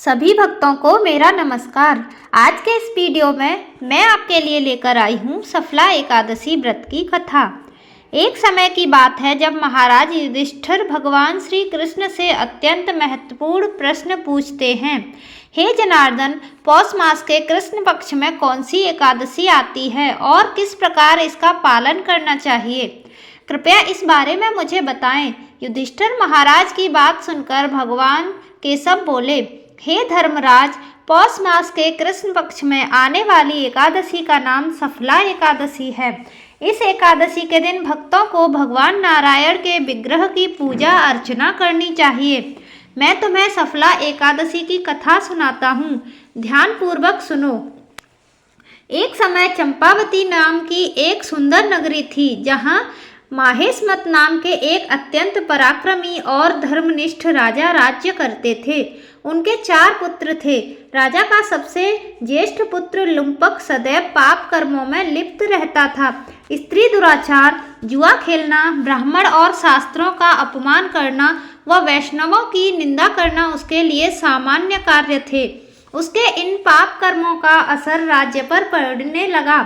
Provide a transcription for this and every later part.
सभी भक्तों को मेरा नमस्कार। आज के इस वीडियो में मैं आपके लिए लेकर आई हूँ सफला एकादशी व्रत की कथा। एक समय की बात है जब महाराज युधिष्ठिर भगवान श्री कृष्ण से अत्यंत महत्वपूर्ण प्रश्न पूछते हैं। हे जनार्दन, पौष मास के कृष्ण पक्ष में कौन सी एकादशी आती है और किस प्रकार इसका पालन करना चाहिए? कृपया इस बारे में मुझे बताएं। युधिष्ठिर महाराज की बात सुनकर भगवान केशव बोले, हे धर्मराज, पौष मास के कृष्ण पक्ष में आने वाली एकादशी का नाम सफला एकादशी है। इस एकादशी के दिन भक्तों को भगवान नारायण के विग्रह की पूजा अर्चना करनी चाहिए। मैं तुम्हें सफला एकादशी की कथा सुनाता हूँ, ध्यान पूर्वक सुनो। एक समय चंपावती नाम की एक सुंदर नगरी थी, जहाँ माहेशमत नाम के एक अत्यंत पराक्रमी और धर्मनिष्ठ राजा राज्य करते थे। उनके 4 पुत्र थे। राजा का सबसे ज्येष्ठ पुत्र लुम्पक सदैव पाप कर्मों में लिप्त रहता था। स्त्री दुराचार, जुआ खेलना, ब्राह्मण और शास्त्रों का अपमान करना व वैष्णवों की निंदा करना उसके लिए सामान्य कार्य थे। उसके इन पाप कर्मों का असर राज्य पर पड़ने लगा।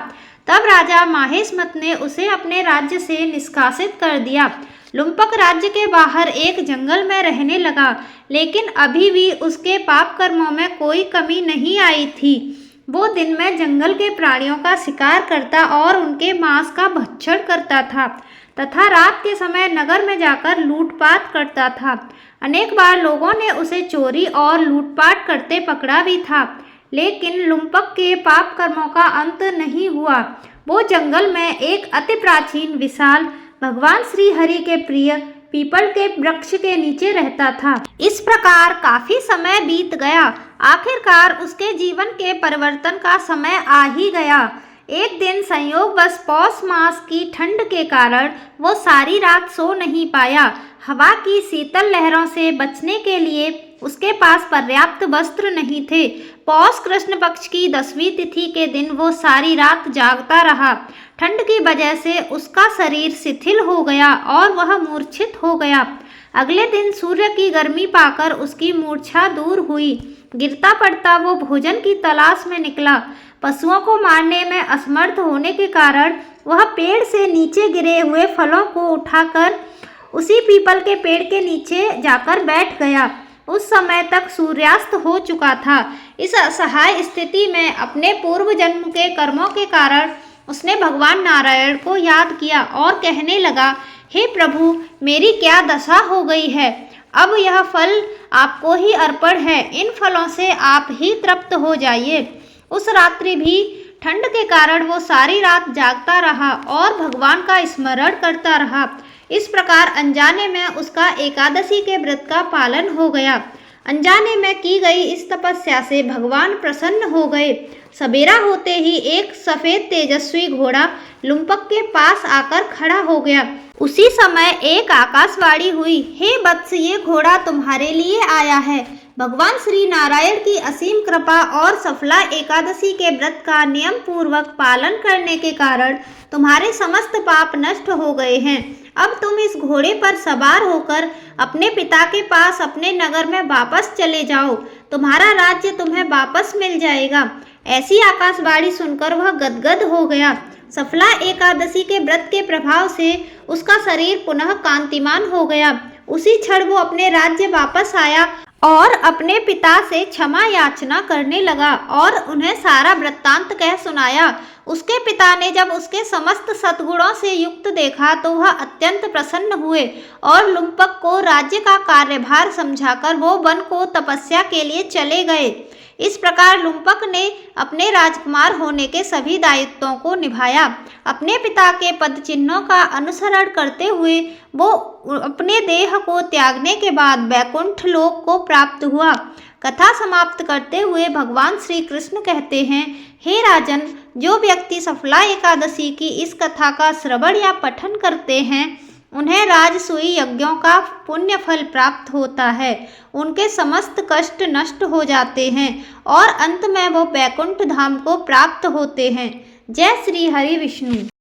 तब राजा माहेशमत ने उसे अपने राज्य से निष्कासित कर दिया। लुम्पक राज्य के बाहर एक जंगल में रहने लगा, लेकिन अभी भी उसके पाप कर्मों में कोई कमी नहीं आई थी। वो दिन में जंगल के प्राणियों का शिकार करता और उनके मांस का भक्षण करता था तथा रात के समय नगर में जाकर लूटपाट करता था। अनेक बार लोगों ने उसे चोरी और लूटपाट करते पकड़ा भी था, लेकिन लुम्पक के पाप कर्मों का अंत नहीं हुआ। वो जंगल में एक अति प्राचीन विशाल भगवान श्री हरि के प्रिय पीपल के वृक्ष के नीचे रहता था। इस प्रकार काफी समय बीत गया। आखिरकार उसके जीवन के परिवर्तन का समय आ ही गया। एक दिन संयोगवश पौष मास की ठंड के कारण वो सारी रात सो नहीं पाया। हवा की शीतल लहरों से बचने के लिए उसके पास पर्याप्त वस्त्र नहीं थे। पौष कृष्ण पक्ष की 10वीं तिथि के दिन वो सारी रात जागता रहा। ठंड की वजह से उसका शरीर शिथिल हो गया और वह मूर्छित हो गया। अगले दिन सूर्य की गर्मी पाकर उसकी मूर्छा दूर हुई। गिरता पड़ता वो भोजन की तलाश में निकला। पशुओं को मारने में असमर्थ होने के कारण वह पेड़ से नीचे गिरे हुए फलों को उठाकर उसी पीपल के पेड़ के नीचे जाकर बैठ गया। उस समय तक सूर्यास्त हो चुका था। इस असहाय स्थिति में अपने पूर्व जन्म के कर्मों के कारण उसने भगवान नारायण को याद किया और कहने लगा, हे प्रभु, मेरी क्या दशा हो गई है। अब यह फल आपको ही अर्पण है। इन फलों से आप ही तृप्त हो जाइए। उस रात्रि भी ठंड के कारण वो सारी रात जागता रहा और भगवान का स्मरण करता रहा। इस प्रकार अनजाने में उसका एकादशी के व्रत का पालन हो गया। अनजाने में की गई इस तपस्या से भगवान प्रसन्न हो गए। सवेरा होते ही एक सफेद तेजस्वी घोड़ा लुम्पक के पास आकर खड़ा हो गया। उसी समय एक आकाशवाणी हुई, हे वत्स, ये घोड़ा तुम्हारे लिए आया है। भगवान श्री नारायण की असीम कृपा और सफला एकादशी के व्रत का नियम पूर्वक पालन करने के कारण तुम्हारे समस्त पाप नष्ट हो गए हैं। अब तुम इस घोड़े पर सवार होकर अपने पिता के पास अपने नगर में वापस चले जाओ। तुम्हारा राज्य तुम्हें वापस मिल जाएगा। ऐसी आकाशवाणी सुनकर वह गदगद हो गया। सफला एकादशी के व्रत के प्रभाव से उसका शरीर पुनः कांतिमान हो गया। उसी क्षण वो अपने राज्य वापस आया और अपने पिता से क्षमा याचना करने लगा और उन्हें सारा वृत्तांत कह सुनाया। उसके पिता ने जब उसके समस्त सद्गुणों से युक्त देखा तो वह अत्यंत प्रसन्न हुए और लुम्पक को राज्य का कार्यभार समझाकर वो वन को तपस्या के लिए चले गए। इस प्रकार लुम्पक ने अपने राजकुमार होने के सभी दायित्वों को निभाया। अपने पिता के पद चिन्हों का अनुसरण करते हुए वो अपने देह को त्यागने के बाद वैकुंठ लोक को प्राप्त हुआ। कथा समाप्त करते हुए भगवान श्री कृष्ण कहते हैं, हे राजन, जो व्यक्ति सफला एकादशी की इस कथा का श्रवण या पठन करते हैं उन्हें राजसूय यज्ञों का पुण्य फल प्राप्त होता है। उनके समस्त कष्ट नष्ट हो जाते हैं और अंत में वो वैकुंठ धाम को प्राप्त होते हैं। जय श्री हरि विष्णु।